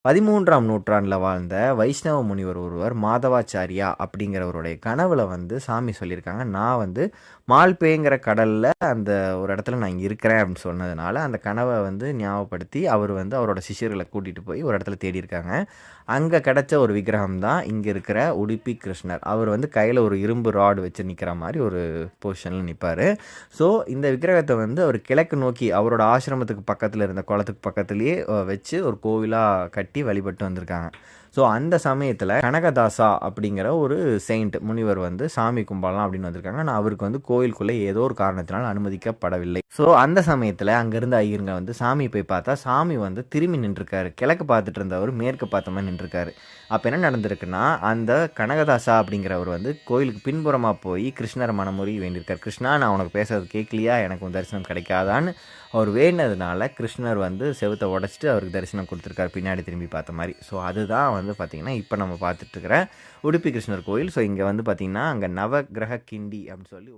13ஆம் நூற்றாண்டில வாழ்ந்த வைஷ்ணவ முனிவர் ஒருவர் மாதவாச்சாரியா அப்படிங்கிறவருடைய கனவுல வந்து சாமி சொல்லியிருக்காங்க. நான் வந்து மால்பேங்கிற கடல்ல அந்த ஒரு இடத்துல நான் இங்க இருக்கிறேன் அப்படின்னு சொன்னதுனால, அந்த கனவ வந்து ஞாபகப்படுத்தி அவர் வந்து அவரோட சிஷ்யர்கள கூட்டிட்டு போய் ஒரு இடத்துல தேடியிருக்காங்க. அங்க கிடைச்ச ஒரு விக்கிரகம் தான் இங்க இருக்கிற உடுப்பி கிருஷ்ணர். அவர் வந்து கையில ஒரு இரும்பு ராட் வச்சு நிக்கிற மாரி ஒரு பொசிஷன்ல நிப்பாரு. ஸோ இந்த விக்கிரகத்த வந்து அவர் கிழக்கு நோக்கி அவரோட ஆசிரமத்துக்கு பக்கத்துல இருந்த குளத்துக்கு பக்கத்திலேயே வச்சு ஒரு கோவிலா கட்டி வழிபட்டு வந்திருக்காங்க. ஸோ அந்த சமயத்தில் கனகதாசா அப்படிங்கிற ஒரு செயிண்ட் முனிவர் வந்து சாமி கும்பிடலாம் அப்படின்னு வந்திருக்காங்க. ஆனால் அவருக்கு வந்து கோயிலுக்குள்ளே ஏதோ ஒரு காரணத்தினால் அனுமதிக்கப்படவில்லை. ஸோ அந்த சமயத்தில் அங்கேருந்து ஐயருங்க வந்து சாமி போய் பார்த்தா சாமி வந்து திரும்பி நின்றுருக்காரு. கிழக்கு பார்த்துட்டு இருந்தவர் மேற்கு பார்த்த மாதிரி நின்றுருக்காரு. அப்போ என்ன நடந்திருக்குன்னா, அந்த கனகதாசா அப்படிங்கிறவர் வந்து கோயிலுக்கு பின்புறமாக போய் கிருஷ்ணரை மனமுறி வேண்டியிருக்கார். கிருஷ்ணா, நான் உனக்கு பேசுறது கேட்கலையா, எனக்கு உன் தரிசனம் கிடைக்காதான்னு அவர் வேண்டினதுனால கிருஷ்ணர் வந்து செவுத்தை உடச்சிட்டு அவருக்கு தரிசனம் கொடுத்துருக்காரு, பின்னாடி திரும்பி பார்த்த மாதிரி. ஸோ அதுதான் வந்து பார்த்திங்கன்னா இப்போ நம்ம பார்த்துட்ருக்கிற உடுப்பி கிருஷ்ணர் கோயில். ஸோ இங்கே வந்து பார்த்திங்கன்னா அங்கே நவகிரக கிண்டி அப்படின்னு சொல்லி